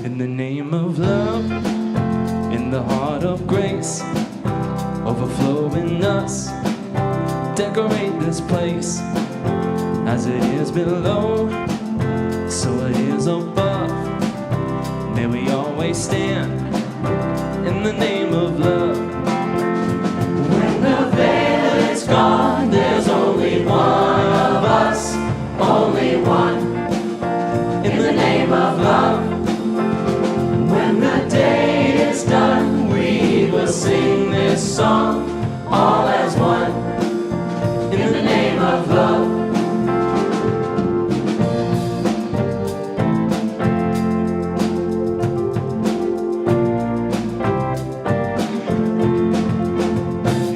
In the name of love, in the heart of grace, overflowing us, decorate this place. As it is below, so it is above. May we always stand in the name of love. When the veil is gone, there's only one of us, only one, in the name of love. When the day is done, we will sing this song, all as one, in the name of love.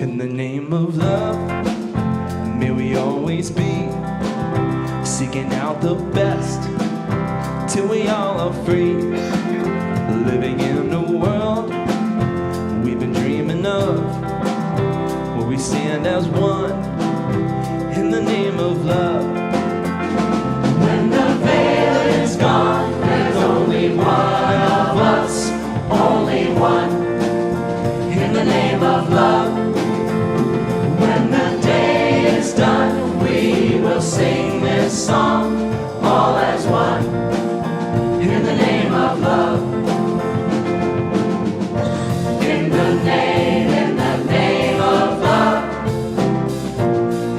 In the name of love, may we always be seeking out the best till we all are free, living in a world we've been dreaming of, where we stand as one in the name of love. When the veil is gone, there's only one of us, only one, in the name of love. When the day is done, we will sing this song, all as one, in the name of love. In the name of love,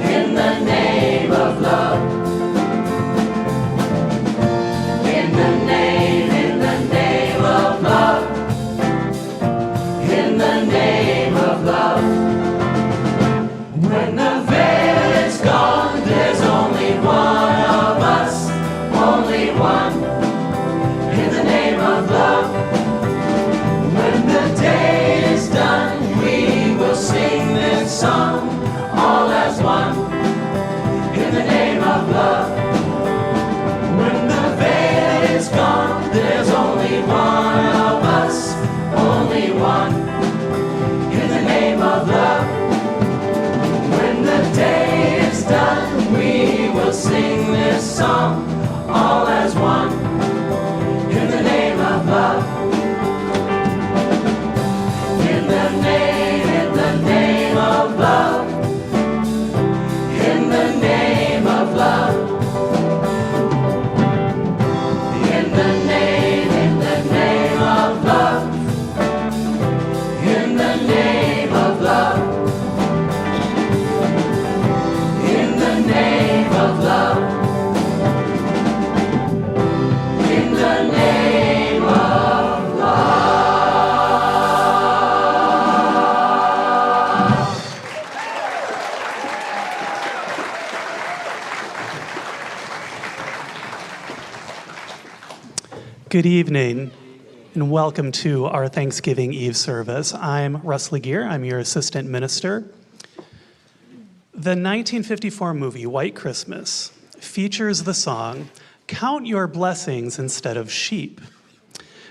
in the name of love, in the name of love, in the name of love. When the veil is gone, there's only one of us, only one, in the name of love. When the day is done, we will sing this song, all as one, in the name of love. When the veil is gone, there's only one of us, only one, in the name of love. When the day is done, we will sing this song, all as one, in the name of love. In the name of love, in the name of love, in the name of love, in the name of love, in the name of love, in the name of love. Good evening and welcome to our Thanksgiving Eve service. I'm Russ Laguerre, I'm your assistant minister. The 1954 movie White Christmas features the song "Count Your Blessings Instead of Sheep,"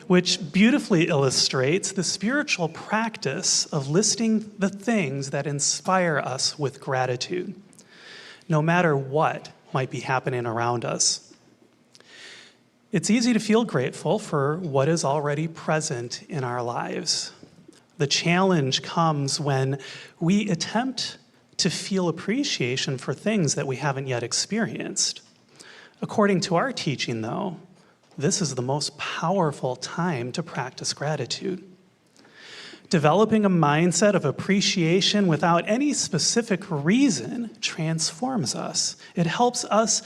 which beautifully illustrates the spiritual practice of listing the things that inspire us with gratitude, no matter what might be happening around us. It's easy to feel grateful for what is already present in our lives. The challenge comes when we attempt to feel appreciation for things that we haven't yet experienced. According to our teaching, though, this is the most powerful time to practice gratitude. Developing a mindset of appreciation without any specific reason transforms us. It helps us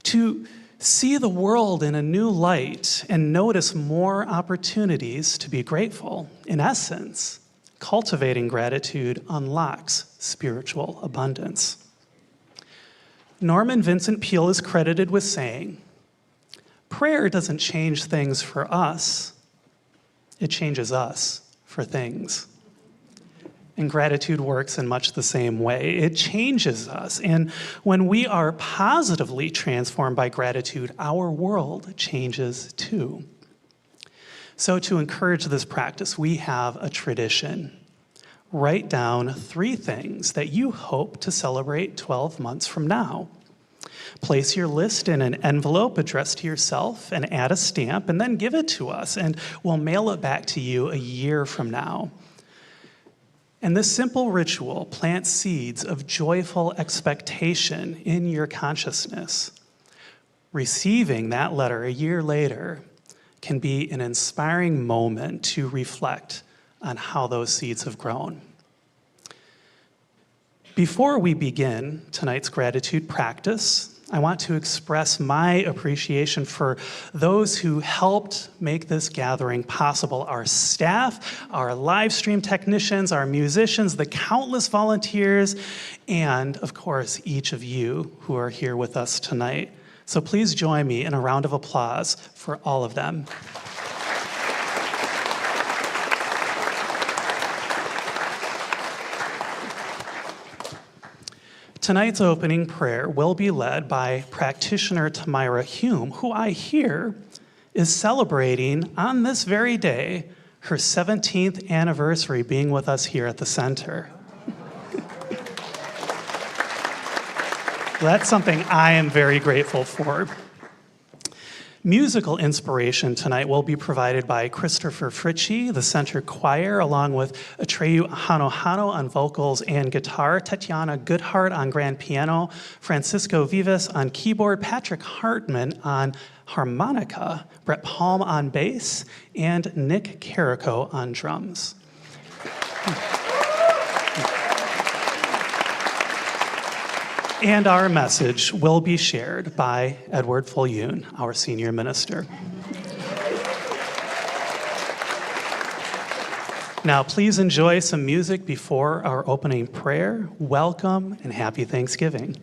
to see the world in a new light and notice more opportunities to be grateful. In essence, cultivating gratitude unlocks spiritual abundance. Norman Vincent Peale is credited with saying, "Prayer doesn't change things for us, it changes us for things." And gratitude works in much the same way. It changes us. And when we are positively transformed by gratitude, our world changes too. So to encourage this practice, we have a tradition. Write down 3 things that you hope to celebrate 12 months from now. Place your list in an envelope addressed to yourself and add a stamp, and then give it to us, and we'll mail it back to you a year from now. And this simple ritual plants seeds of joyful expectation in your consciousness. Receiving that letter a year later can be an inspiring moment to reflect on how those seeds have grown. Before we begin tonight's gratitude practice, I want to express my appreciation for those who helped make this gathering possible. Our staff, our live stream technicians, our musicians, the countless volunteers, and of course, each of you who are here with us tonight. So please join me in a round of applause for all of them. Tonight's opening prayer will be led by practitioner Tamira Hume, who I hear is celebrating on this very day her 17th anniversary being with us here at the center. That's something I am very grateful for. Musical inspiration tonight will be provided by Christopher Fritchie, the center choir, along with Atreyu Hanohano on vocals and guitar, Tatiana Goodhart on grand piano, Francisco Vivas on keyboard, Patrick Hartman on harmonica, Brett Palm on bass, and Nick Carrico on drums. And our message will be shared by Edward Viljoen, our senior minister. Now, please enjoy some music before our opening prayer. Welcome and happy Thanksgiving.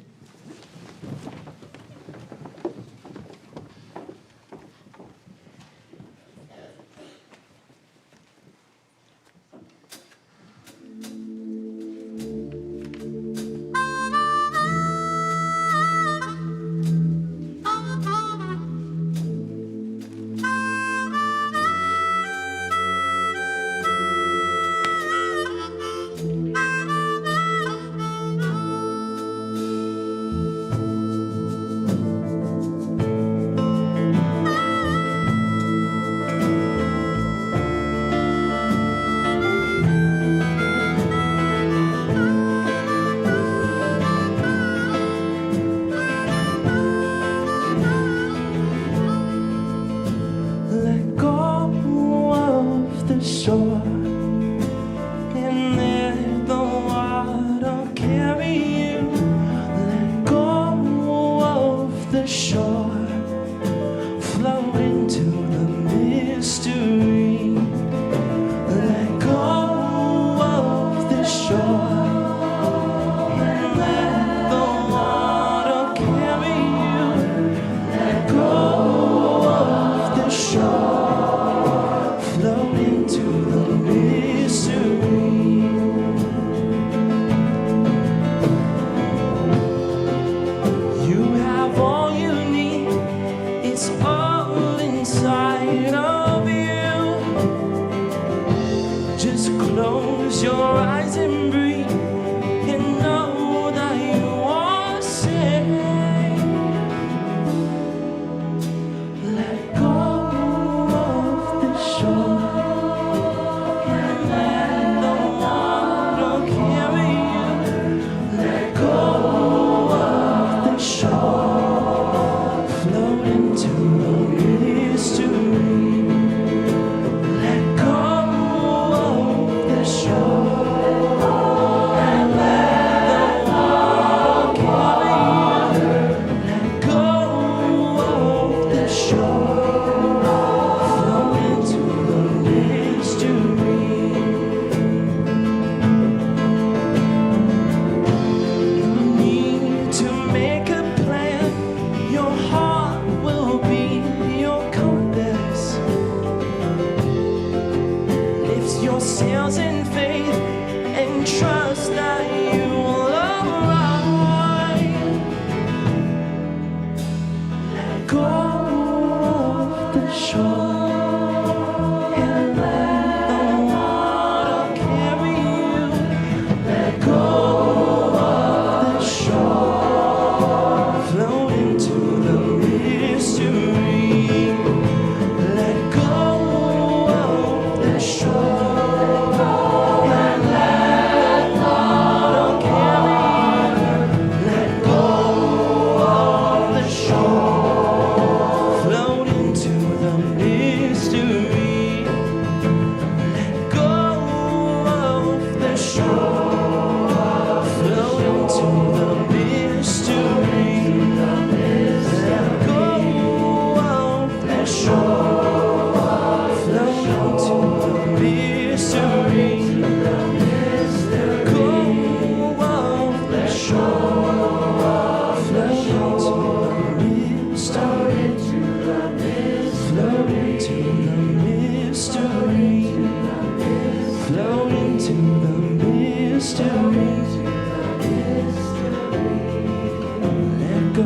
Let go.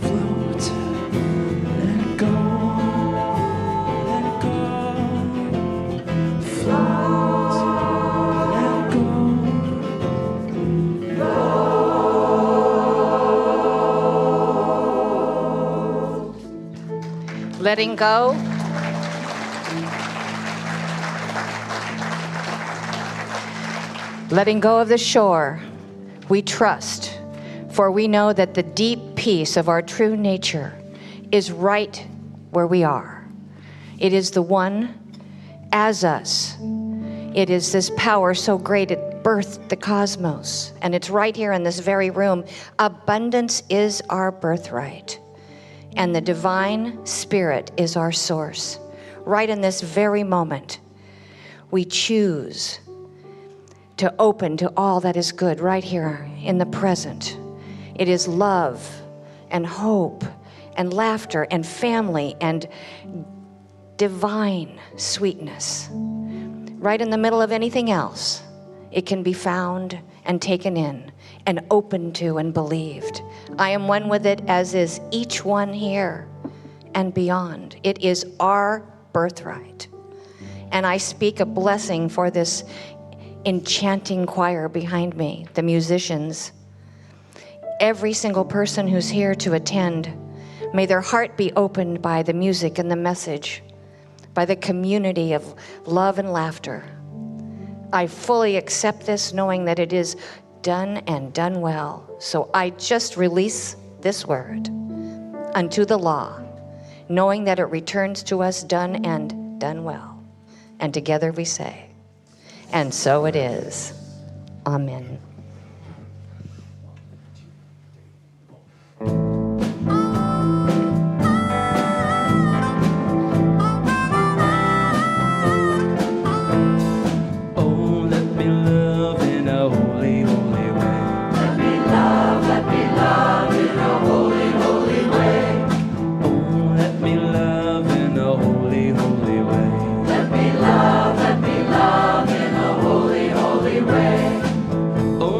Float. Let go. Let go. Float. Let go. Letting go. Letting go of the shore, we trust, for we know that the deep peace of our true nature is right where we are. It is the one as us. It is this power so great it birthed the cosmos, and it's right here in this very room. Abundance is our birthright, and the divine spirit is our source. Right in this very moment, we choose to open to all that is good right here in the present. It is love and hope and laughter and family and divine sweetness. Right in the middle of anything else, it can be found and taken in and opened to and believed. I am one with it, as is each one here and beyond. It is our birthright. And I speak a blessing for this enchanting choir behind me, the musicians, every single person who's here to attend. May their heart be opened by the music and the message, by the community of love and laughter. I fully accept this, knowing that it is done and done well. So I just release this word unto the law, knowing that it returns to us done and done well. And together we say, and so it is. Amen. Oh, let me love in a holy, holy way. Let me love in a holy, holy way. Oh, let me love in a holy, holy way. Let me love in a holy, holy way. Oh,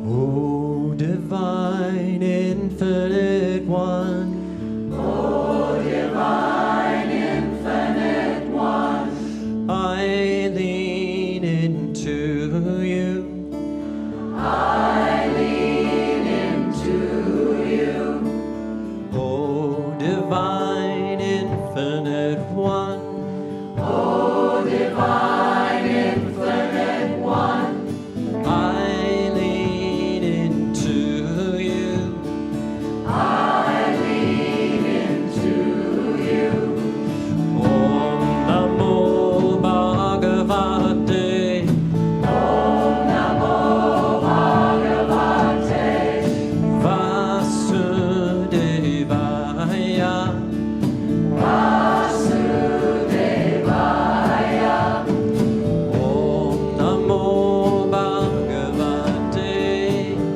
O divine infinite one, O divine infinite one, I lean into you. I lean into you. O divine infinite one, O divine infinite one, I lean into you. I lean into you. Om Namo Bhagavate, Om Namo Bhagavate, Vasudevaya, Vasudevaya. Om Namo Bhagavate,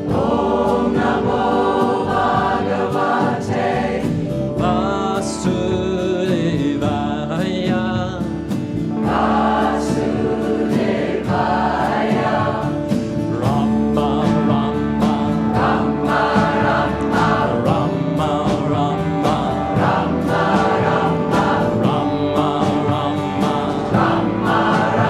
Om Namo Bhagavate, Vasudevaya, Vasudevaya. Rama Rama, Rama Rama, Rama Rama, Rama Rama, Rama Rama, Rama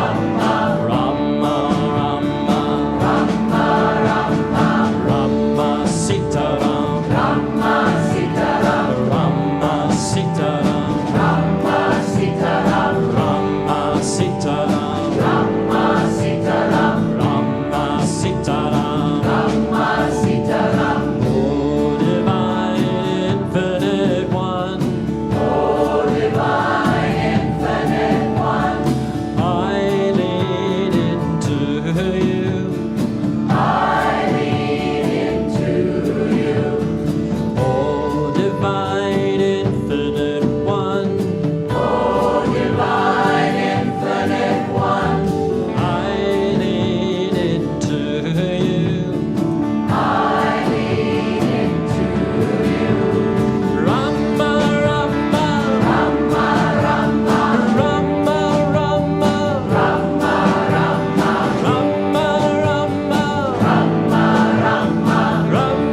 Rama, Rama Rama, Rama Rama, Rama Sitaram, Rama Sitaram, Rama Sitaram, Rama Sitaram, Rama Sitaram, Rama Sitaram, Rama Sitaram. Rama Sitaram. O divine infinite one, O divine infinite one, I lean into you. I lean into you. O divine infinite one, O divine infinite one, I lean into you. I lean into you. Rama Rama, Rama Rama, Rama Rama, Rama Rama, Rama Rama, Rama Rama, Rama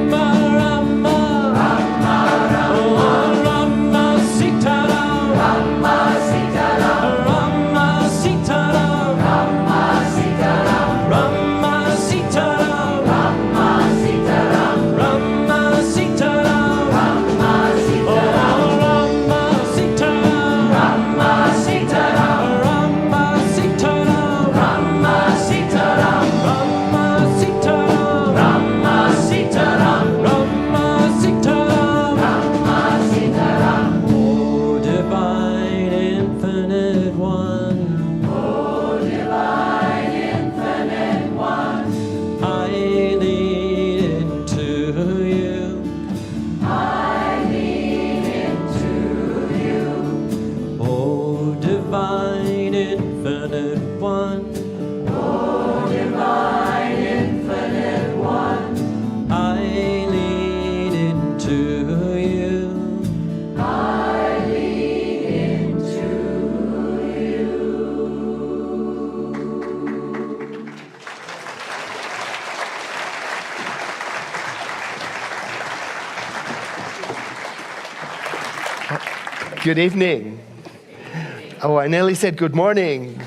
Rama, Oh Rama Sitaram, Rama Sitaram, Rama Sitaram, Rama Sitaram, Rama Sitaram, Rama Sitaram, Rama Sitaram, Rama Oh Sitaram, Rama Sitaram, Rama Sitaram, Rama Sitaram, Rama Sitaram, Rama Sitaram, Rama Sitaram, Rama Sitaram. Rama Sitaram. O divine infinite one, O divine infinite one, I lean into you. I lean into you. O divine infinite one, O divine infinite one, I lean into you. I lean into you. Good evening. Oh, I nearly said good morning.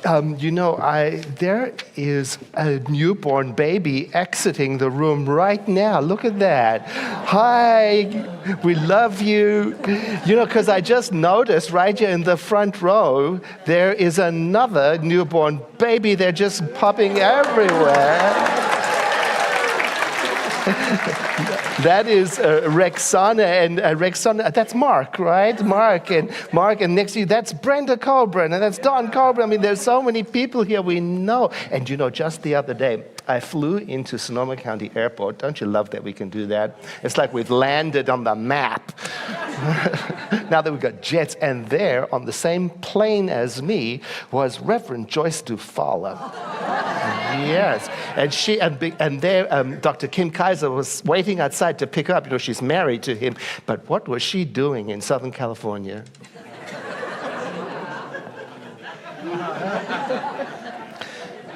There is a newborn baby exiting the room right now. Look at that. Hi, we love you. Because I just noticed right here in the front row, there is another newborn baby. They're just popping everywhere. That is Rexana, and Rexana, that's Mark, right? Mark, and next to you, that's Brenda Colburn, and that's Don Colburn. I mean, there's so many people here we know. And just the other day, I flew into Sonoma County Airport. Don't you love that we can do that? It's like we've landed on the map. Now that we've got jets, and there, on the same plane as me, was Reverend Joyce Dufala. Yes, and there, Dr. Kim Kaiser was waiting outside to pick her up. She's married to him. But what was she doing in Southern California?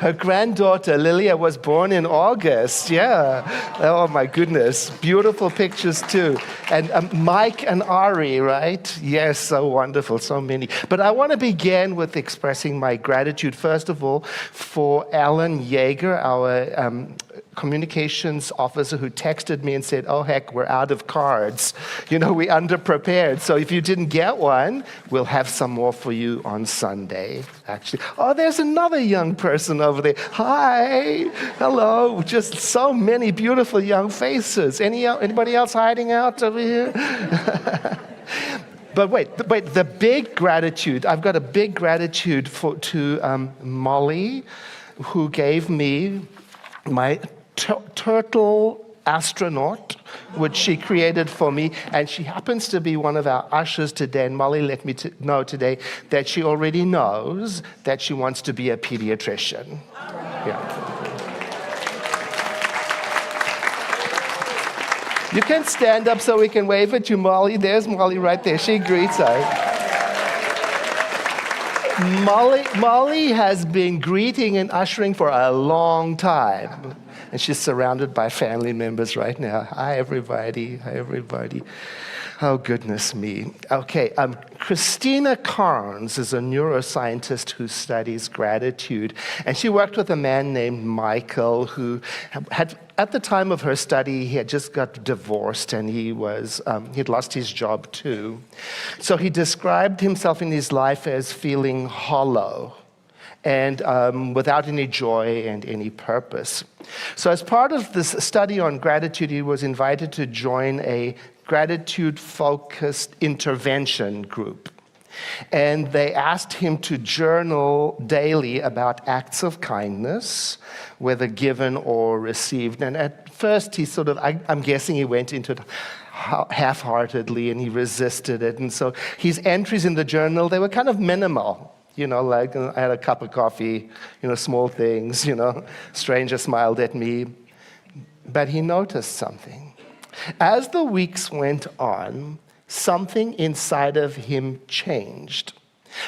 Her granddaughter, Lilia, was born in August. Yeah. Oh, my goodness. Beautiful pictures, too. And Mike and Ari, right? Yes, so wonderful. So many. But I want to begin with expressing my gratitude, first of all, for Alan Yeager, our communications officer, who texted me and said, oh, heck, we're out of cards. You know, we're underprepared. So if you didn't get one, we'll have some more for you on Sunday, actually. Oh, there's another young person over there. Hi. Hello. Just so many beautiful young faces. Anybody else hiding out over here? But wait, the big gratitude, I've got a big gratitude to Molly, who gave me my turtle astronaut, which she created for me, and she happens to be one of our ushers today. And Molly let me know today that she already knows that she wants to be a pediatrician. Yeah. You can stand up so we can wave at you, Molly. There's Molly right there. She greets us. Molly has been greeting and ushering for a long time. And she's surrounded by family members right now. Hi, everybody. Hi, everybody. Oh, goodness me. Okay, Christina Carnes is a neuroscientist who studies gratitude. And she worked with a man named Michael, who had, at the time of her study, he had just got divorced, and he'd lost his job too. So he described himself in his life as feeling hollow and without any joy and any purpose. So as part of this study on gratitude, he was invited to join a gratitude-focused intervention group. And they asked him to journal daily about acts of kindness, whether given or received. And at first, he sort of, I'm guessing he went into it half-heartedly, and he resisted it. And so his entries in the journal, they were kind of minimal. You know, like I had a cup of coffee, small things, stranger smiled at me. But he noticed something. As the weeks went on, something inside of him changed,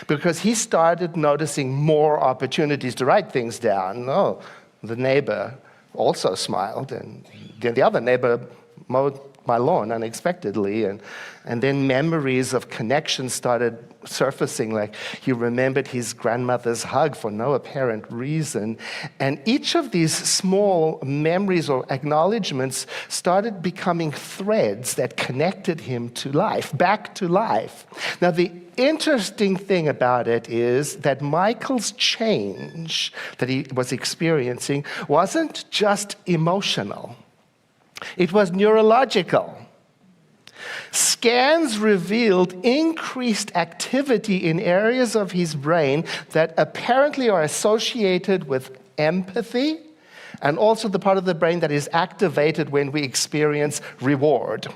because he started noticing more opportunities to write things down. Oh, the neighbor also smiled, and then the other neighbor mowed my lawn unexpectedly, and then memories of connection started surfacing, like he remembered his grandmother's hug for no apparent reason. And each of these small memories or acknowledgments started becoming threads that connected him to life, back to life. Now, the interesting thing about it is that Michael's change that he was experiencing wasn't just emotional. It was neurological. Scans revealed increased activity in areas of his brain that apparently are associated with empathy, and also the part of the brain that is activated when we experience reward.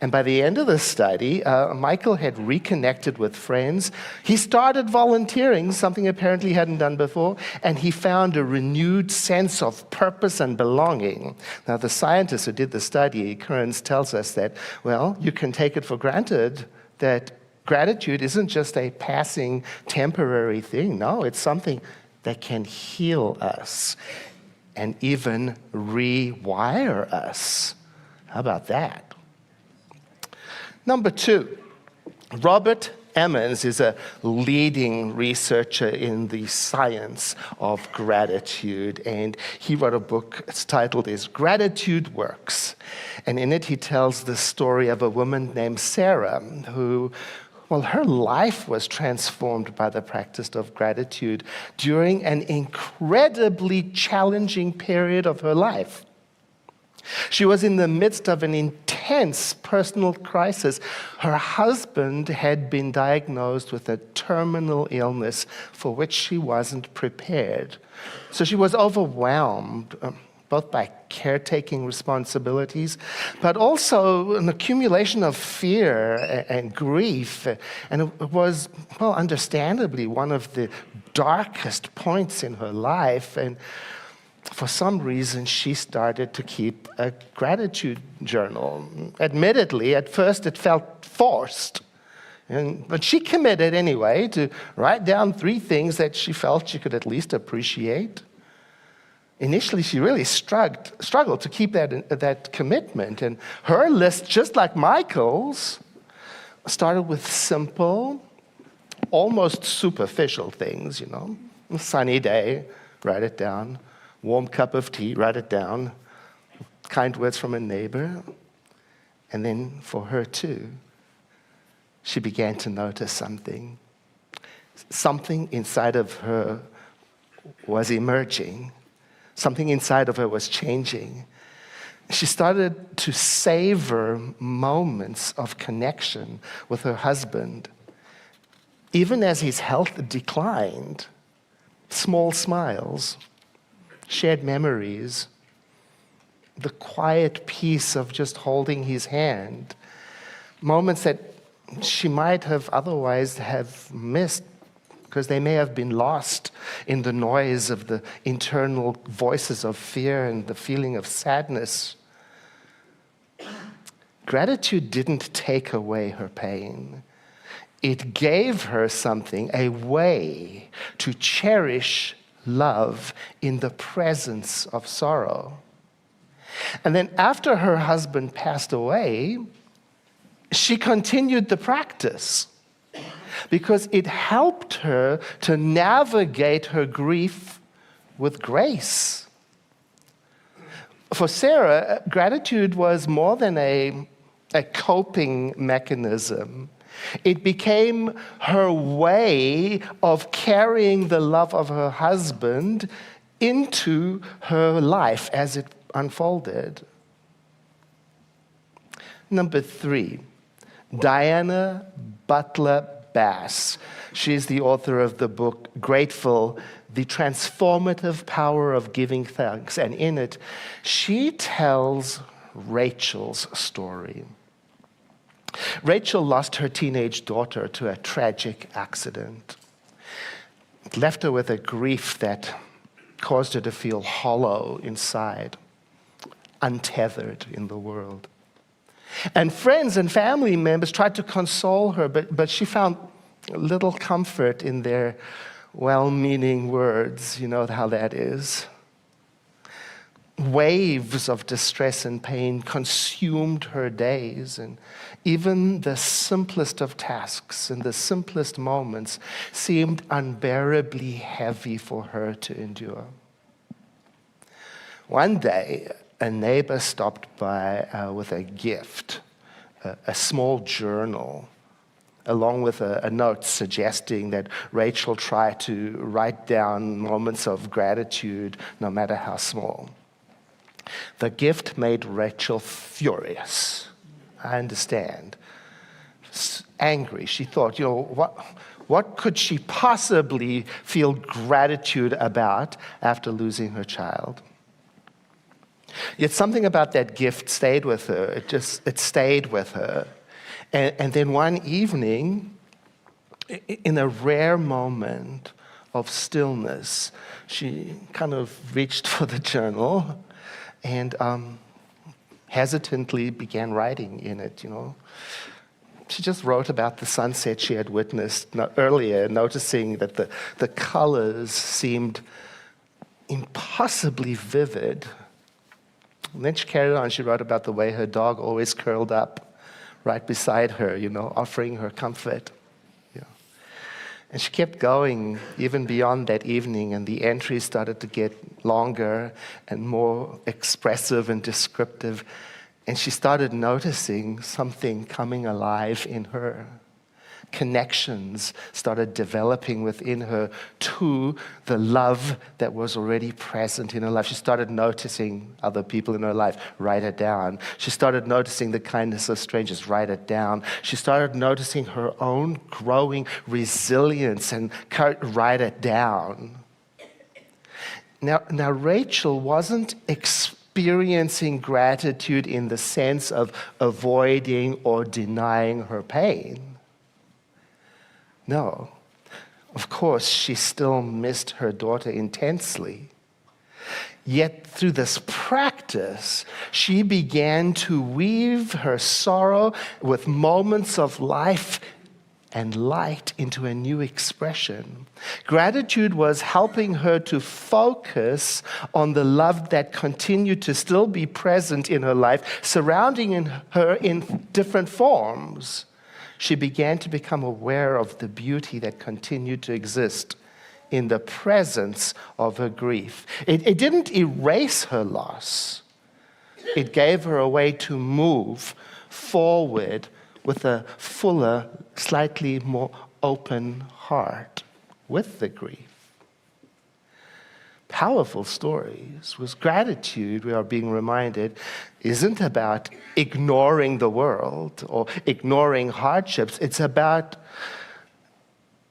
And by the end of the study, Michael had reconnected with friends. He started volunteering, something apparently he hadn't done before, and he found a renewed sense of purpose and belonging. Now, the scientist who did the study, Kearns, tells us that, well, you can take it for granted that gratitude isn't just a passing temporary thing. No, it's something that can heal us and even rewire us. How about that? Number 2, Robert Emmons is a leading researcher in the science of gratitude, and he wrote a book. Its title is Gratitude Works, and in it he tells the story of a woman named Sarah who, well, her life was transformed by the practice of gratitude during an incredibly challenging period of her life. She was in the midst of an intense personal crisis. Her husband had been diagnosed with a terminal illness for which she wasn't prepared. So she was overwhelmed, both by caretaking responsibilities, but also an accumulation of fear and grief. And it was, well, understandably, one of the darkest points in her life. And for some reason, she started to keep a gratitude journal. Admittedly, at first it felt forced. But she committed anyway to write down 3 things that she felt she could at least appreciate. Initially, she really struggled to keep that commitment. And her list, just like Michael's, started with simple, almost superficial things, A sunny day, write it down. Warm cup of tea, write it down. Kind words from a neighbor. And then for her too, she began to notice something. Something inside of her was emerging. Something inside of her was changing. She started to savor moments of connection with her husband. Even as his health declined, small smiles, shared memories, the quiet peace of just holding his hand, moments that she might have otherwise have missed because they may have been lost in the noise of the internal voices of fear and the feeling of sadness. Gratitude didn't take away her pain. It gave her something, a way to cherish love in the presence of sorrow. And then after her husband passed away, she continued the practice because it helped her to navigate her grief with grace. For Sarah, gratitude was more than a coping mechanism. It became her way of carrying the love of her husband into her life as it unfolded. Number 3, Diana Butler Bass. She's the author of the book Grateful, The Transformative Power of Giving Thanks. And in it, she tells Rachel's story. Rachel lost her teenage daughter to a tragic accident. It left her with a grief that caused her to feel hollow inside, untethered in the world. And friends and family members tried to console her, but she found little comfort in their well-meaning words. You know how that is. Waves of distress and pain consumed her days, and even the simplest of tasks and the simplest moments seemed unbearably heavy for her to endure. One day, a neighbor stopped by with a gift, a small journal, along with a note suggesting that Rachel try to write down moments of gratitude, no matter how small. The gift made Rachel furious. I understand. Angry. She thought, what could she possibly feel gratitude about after losing her child? Yet something about that gift stayed with her. It stayed with her. And then one evening, in a rare moment of stillness, she kind of reached for the journal and hesitantly began writing in it, She just wrote about the sunset she had witnessed earlier, noticing that the colors seemed impossibly vivid. And then she carried on. She wrote about the way her dog always curled up right beside her, offering her comfort. And she kept going even beyond that evening, and the entries started to get longer and more expressive and descriptive. And she started noticing something coming alive in her. Connections started developing within her to the love that was already present in her life. She started noticing other people in her life. Write it down. She started noticing the kindness of strangers. Write it down. She started noticing her own growing resilience and write it down. Now Rachel wasn't experiencing gratitude in the sense of avoiding or denying her pain. No, of course, she still missed her daughter intensely. Yet through this practice, she began to weave her sorrow with moments of life and light into a new expression. Gratitude was helping her to focus on the love that continued to still be present in her life, surrounding her in different forms. She began to become aware of the beauty that continued to exist in the presence of her grief. It didn't erase her loss. It gave her a way to move forward with a fuller, slightly more open heart with the grief. Powerful stories. With gratitude, we are being reminded, isn't about ignoring the world or ignoring hardships. It's about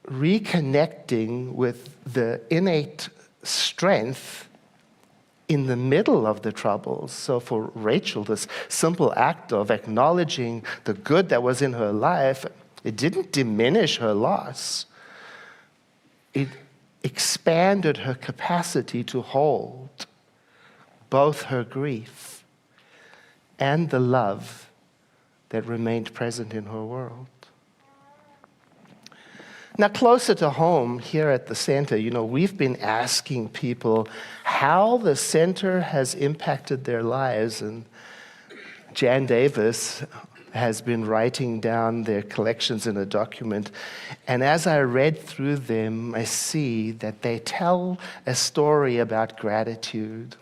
reconnecting with the innate strength in the middle of the troubles. So for Rachel, this simple act of acknowledging the good that was in her life, it didn't diminish her loss. It expanded her capacity to hold both her grief and the love that remained present in her world. Now, closer to home, here at the center, we've been asking people how the center has impacted their lives. And Jan Davis has been writing down their collections in a document. And as I read through them, I see that they tell a story about gratitude.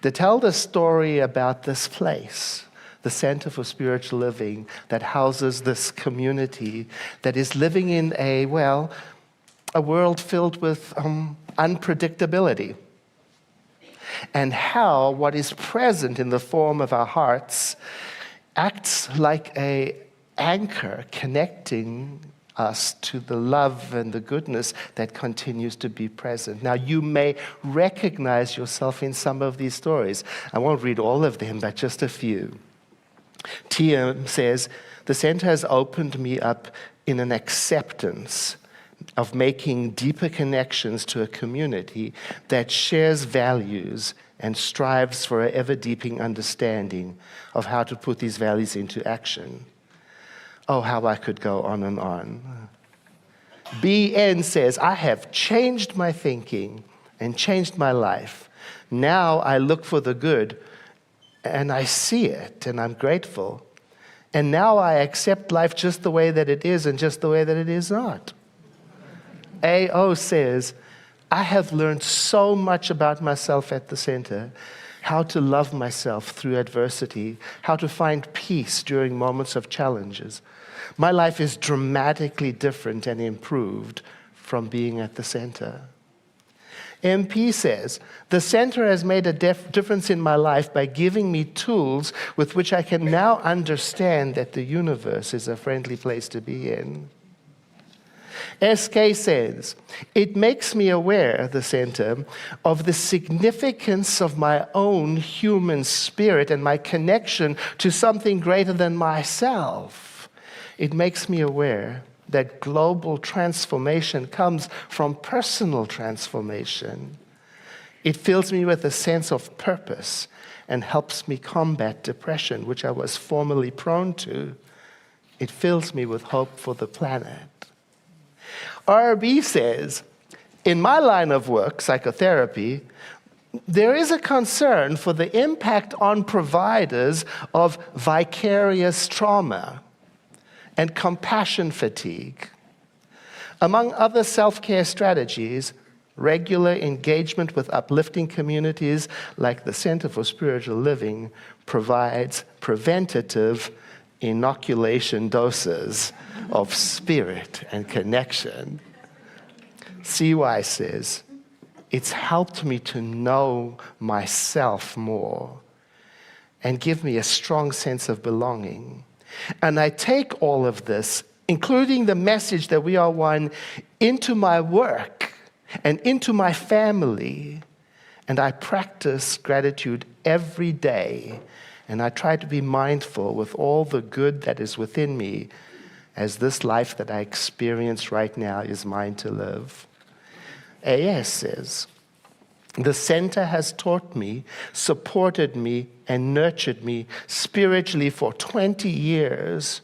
They tell the story about this place, the Center for Spiritual Living, that houses this community that is living in a world filled with unpredictability. And how what is present in the form of our hearts acts like an anchor connecting us to the love and the goodness that continues to be present. Now, you may recognize yourself in some of these stories. I won't read all of them, but just a few. Tia says, the center has opened me up in an acceptance of making deeper connections to a community that shares values and strives for an ever-deepening understanding of how to put these values into action. Oh, how I could go on and on. BN says, I have changed my thinking and changed my life. Now I look for the good and I see it, and I'm grateful. And now I accept life just the way that it is and just the way that it is not. AO says, I have learned so much about myself at the center, how to love myself through adversity, how to find peace during moments of challenges. My life is dramatically different and improved from being at the center. MP says, the center has made a difference in my life by giving me tools with which I can now understand that the universe is a friendly place to be in. SK says, it makes me aware, the center, of the significance of my own human spirit and my connection to something greater than myself. It makes me aware that global transformation comes from personal transformation. It fills me with a sense of purpose and helps me combat depression, which I was formerly prone to. It fills me with hope for the planet. RB says, in my line of work, psychotherapy, there is a concern for the impact on providers of vicarious trauma and compassion fatigue. Among other self-care strategies, regular engagement with uplifting communities like the Center for Spiritual Living provides preventative inoculation doses of spirit and connection. CY says, it's helped me to know myself more and give me a strong sense of belonging. And I take all of this, including the message that we are one, into my work and into my family. And I practice gratitude every day. And I try to be mindful with all the good that is within me, as this life that I experience right now is mine to live. AS says, the center has taught me, supported me, and nurtured me spiritually for 20 years.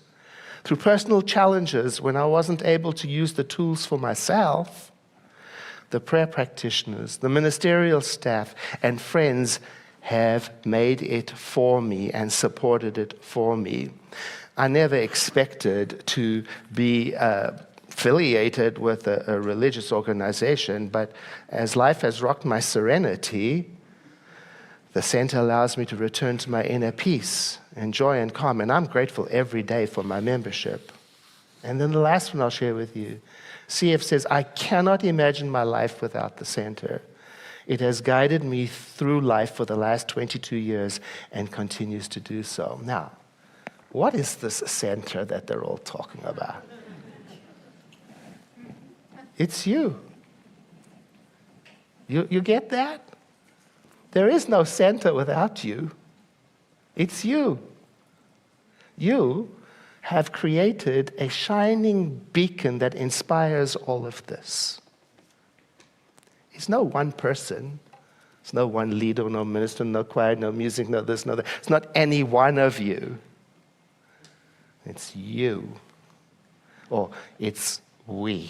through personal challenges when I wasn't able to use the tools for myself, the prayer practitioners, the ministerial staff, and friends have made it for me and supported it for me. I never expected to be affiliated with a religious organization, but as life has rocked my serenity, the center allows me to return to my inner peace and joy and calm, and I'm grateful every day for my membership. And then the last one I'll share with you. CF says, I cannot imagine my life without the center. It has guided me through life for the last 22 years and continues to do so. Now, what is this center that they're all talking about? It's you. You get that? There is no center without you. It's you. You have created a shining beacon that inspires all of this. It's no one person. It's no one leader, no minister, no choir, no music, no this, no that. It's not any one of you. It's you. Or it's we.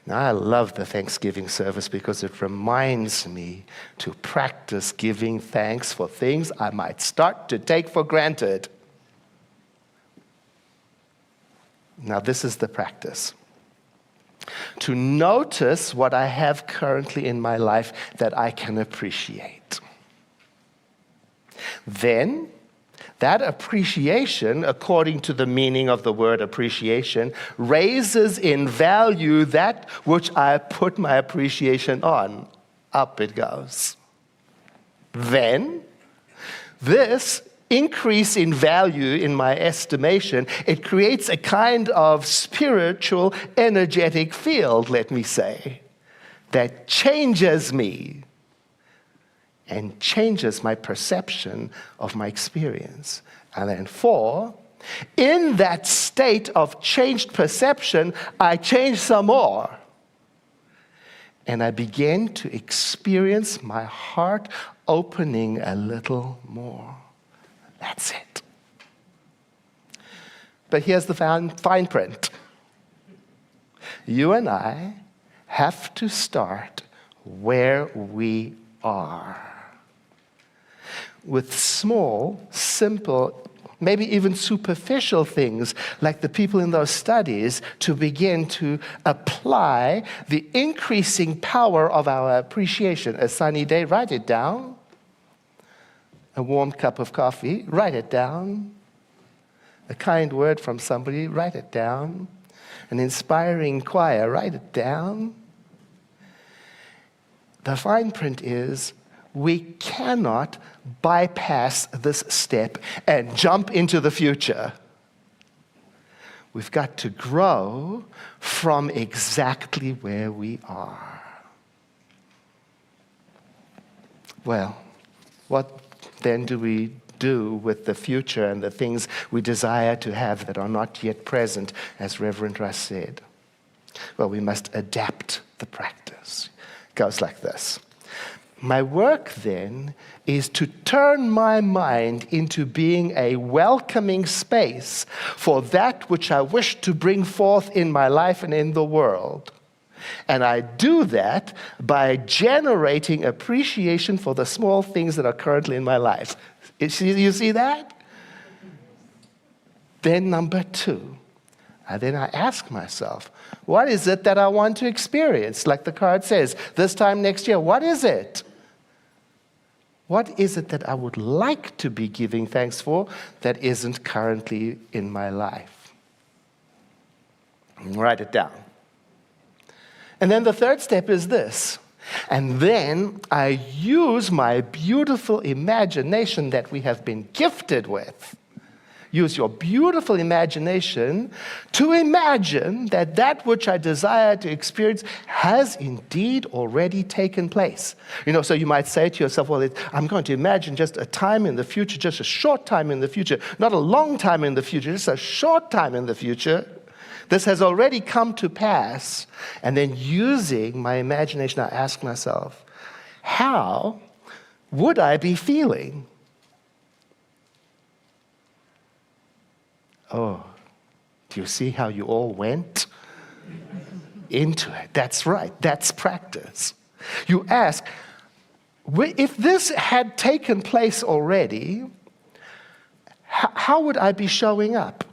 Now, I love the Thanksgiving service because it reminds me to practice giving thanks for things I might start to take for granted. Now, this is the practice. To notice what I have currently in my life that I can appreciate. Then, that appreciation, according to the meaning of the word appreciation, raises in value that which I put my appreciation on. Up it goes. Then, this increase in value in my estimation, it creates a kind of spiritual, energetic field, let me say, that changes me and changes my perception of my experience. And then 4, in that state of changed perception, I change some more. And I begin to experience my heart opening a little more. That's it. But here's the fine print. You and I have to start where we are. With small, simple, maybe even superficial things like the people in those studies to begin to apply the increasing power of our appreciation. A sunny day, write it down. A warm cup of coffee, write it down. A kind word from somebody, write it down. An inspiring choir, write it down. The fine print is we cannot bypass this step and jump into the future. We've got to grow from exactly where we are. Well, what then do we do with the future and the things we desire to have that are not yet present, as Reverend Russ said? Well, we must adapt the practice. It goes like this. My work then is to turn my mind into being a welcoming space for that which I wish to bring forth in my life and in the world. And I do that by generating appreciation for the small things that are currently in my life. You see that? Then number 2, then I ask myself, what is it that I want to experience? Like the card says, this time next year, what is it? What is it that I would like to be giving thanks for that isn't currently in my life? Write it down. And then the third step is this. And then I use my beautiful imagination that we have been gifted with. Use your beautiful imagination to imagine that that which I desire to experience has indeed already taken place. So you might say to yourself, well, I'm going to imagine just a time in the future, just a short time in the future, not a long time in the future, just a short time in the future. This has already come to pass. And then using my imagination, I ask myself, how would I be feeling? Oh, do you see how you all went into it? That's right. That's practice. You ask, if this had taken place already, how would I be showing up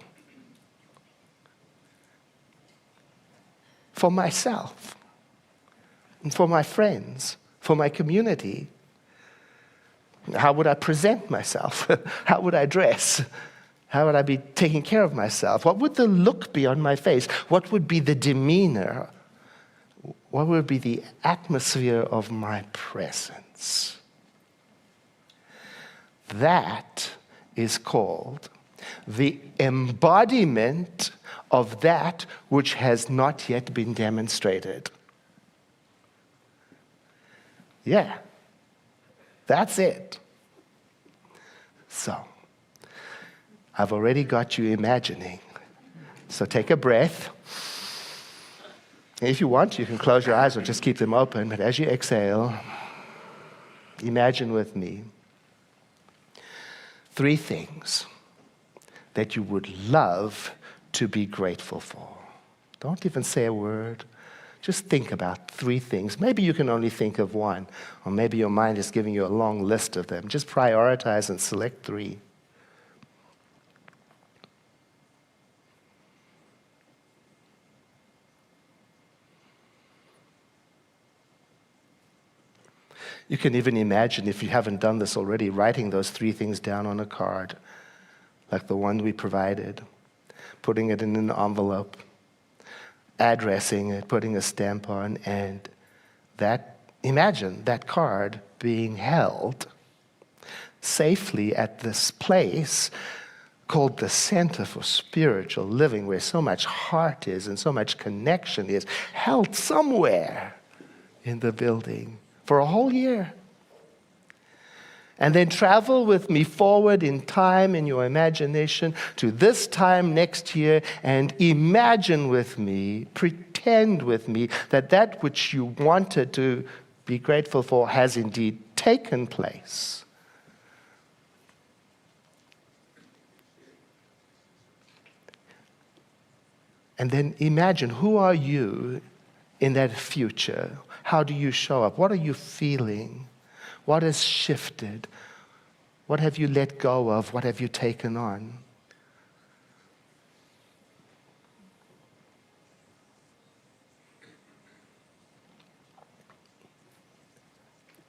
for myself, and for my friends, for my community? How would I present myself? How would I dress? How would I be taking care of myself? What would the look be on my face? What would be the demeanor? What would be the atmosphere of my presence? That is called the embodiment of that which has not yet been demonstrated. Yeah, that's it. So, I've already got you imagining. So take a breath. If you want, you can close your eyes or just keep them open. But as you exhale, imagine with me 3 things that you would love to be grateful for. Don't even say a word. Just think about 3 things. Maybe you can only think of 1, or maybe your mind is giving you a long list of them. Just prioritize and select 3. You can even imagine, if you haven't done this already, writing those 3 things down on a card, like the one we provided, putting it in an envelope, addressing it, putting a stamp on, and imagine that card being held safely at this place called the Center for Spiritual Living, where so much heart is and so much connection is, held somewhere in the building for a whole year. And then travel with me forward in time in your imagination to this time next year, and imagine with me, pretend with me, that which you wanted to be grateful for has indeed taken place. And then imagine, who are you in that future? How do you show up? What are you feeling? What has shifted? What have you let go of? What have you taken on?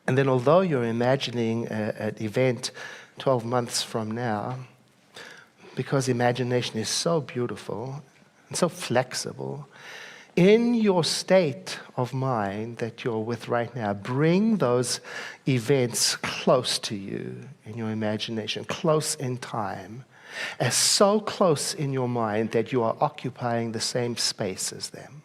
And then, although you're imagining an event 12 months from now, because imagination is so beautiful and so flexible, in your state of mind that you're with right now, bring those events close to you in your imagination, close in time, as so close in your mind that you are occupying the same space as them.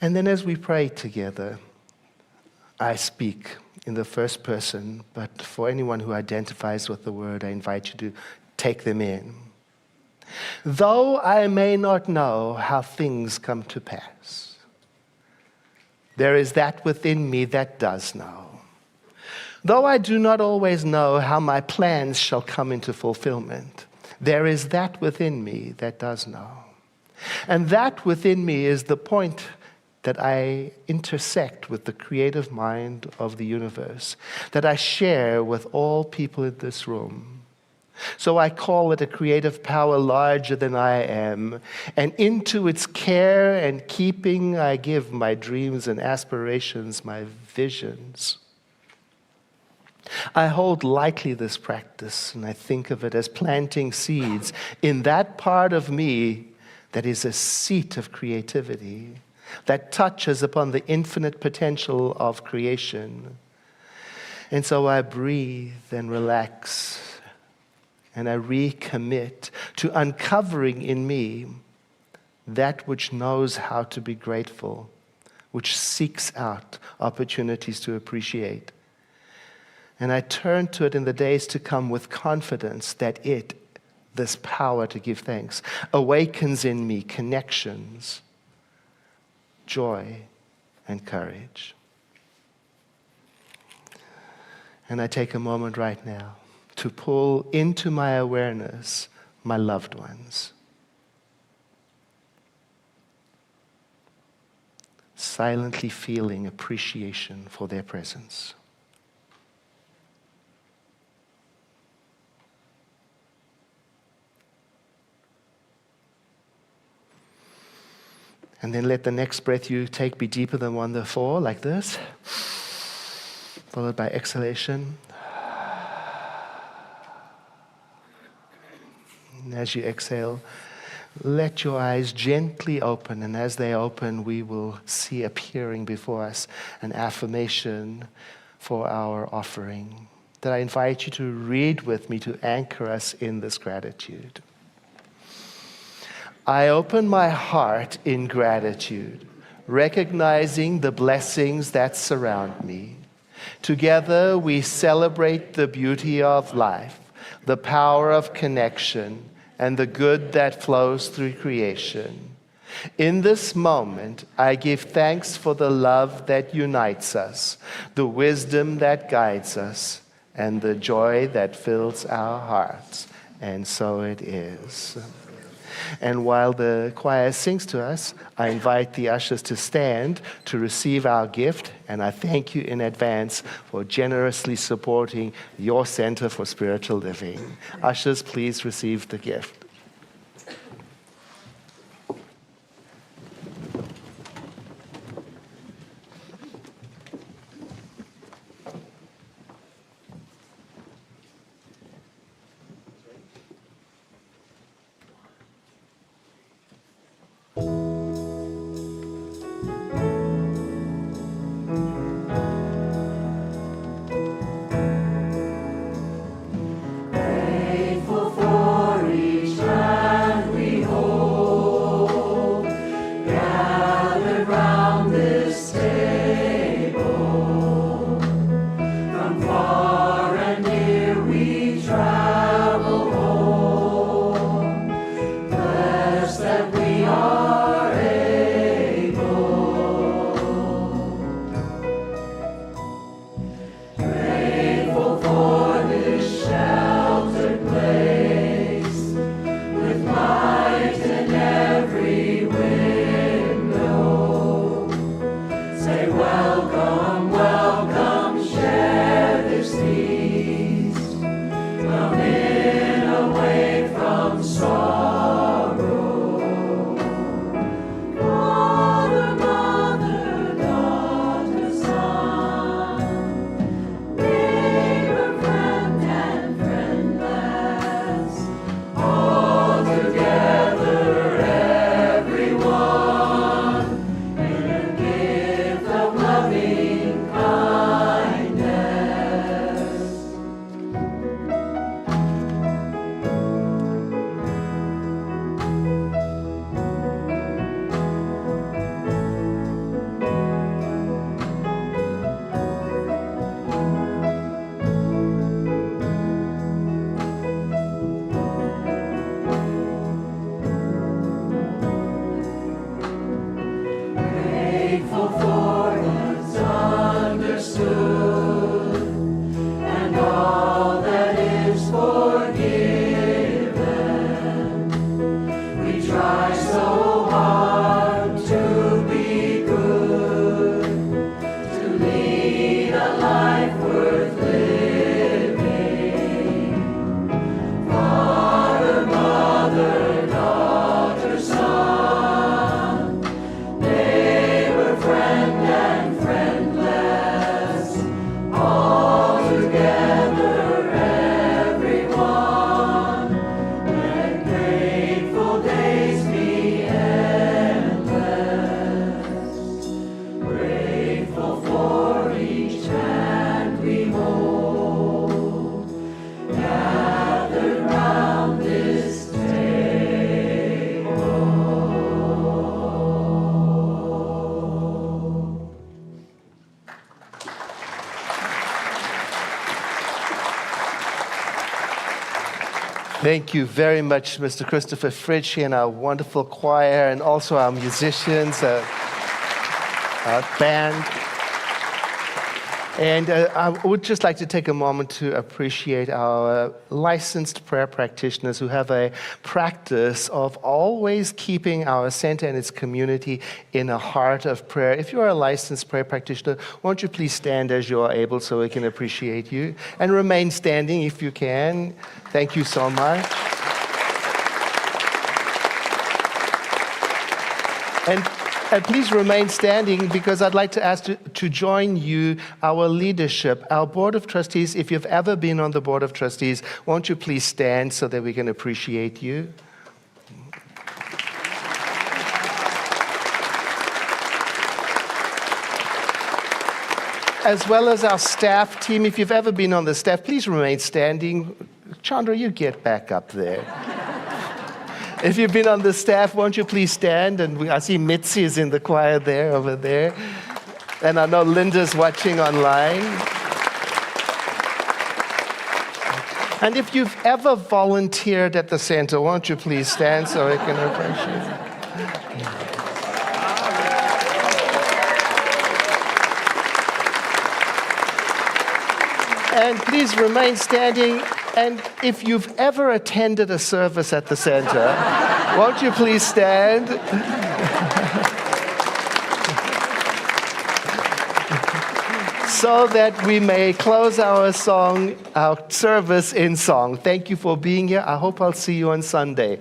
And then as we pray together, I speak in the first person, but for anyone who identifies with the word, I invite you to take them in. Though I may not know how things come to pass, there is that within me that does know. Though I do not always know how my plans shall come into fulfillment, there is that within me that does know. And that within me is the point that I intersect with the creative mind of the universe, that I share with all people in this room. So I call it a creative power larger than I am, and into its care and keeping I give my dreams and aspirations, my visions. I hold lightly this practice, and I think of it as planting seeds in that part of me that is a seat of creativity, that touches upon the infinite potential of creation. And so I breathe and relax, and I recommit to uncovering in me that which knows how to be grateful, which seeks out opportunities to appreciate. And I turn to it in the days to come with confidence that this power to give thanks, awakens in me connections joy, and courage. And I take a moment right now to pull into my awareness my loved ones. Silently feeling appreciation for their presence. And then let the next breath you take be deeper than one before, like this. Followed by exhalation. And as you exhale, let your eyes gently open, and as they open, we will see appearing before us an affirmation for our offering that I invite you to read with me to anchor us in this gratitude. I open my heart in gratitude, recognizing the blessings that surround me. Together, we celebrate the beauty of life, the power of connection, and the good that flows through creation. In this moment, I give thanks for the love that unites us, the wisdom that guides us, and the joy that fills our hearts. And so it is. And while the choir sings to us, I invite the ushers to stand to receive our gift, and I thank you in advance for generously supporting your Center for Spiritual Living. Ushers, please receive the gift. Thank you very much, Mr. Christopher Fritsch and our wonderful choir, and also our musicians. band. And I would just like to take a moment to appreciate our licensed prayer practitioners who have a practice of always keeping our center and its community in a heart of prayer. If you are a licensed prayer practitioner, won't you please stand as you are able so we can appreciate you? And remain standing if you can. Thank you so much. And please remain standing because I'd like to ask to join you, our leadership, our board of trustees. If you've ever been on the board of trustees, won't you please stand so that we can appreciate you? As well as our staff team. If you've ever been on the staff, please remain standing. Chandra, you get back up there. If you've been on the staff, won't you please stand? And I see Mitzi is in the choir there, over there. And I know Linda's watching online. And if you've ever volunteered at the center, won't you please stand so we can appreciate you? And please remain standing. And if you've ever attended a service at the center, won't you please stand? So that we may close our service in song. Thank you for being here. I hope I'll see you on Sunday.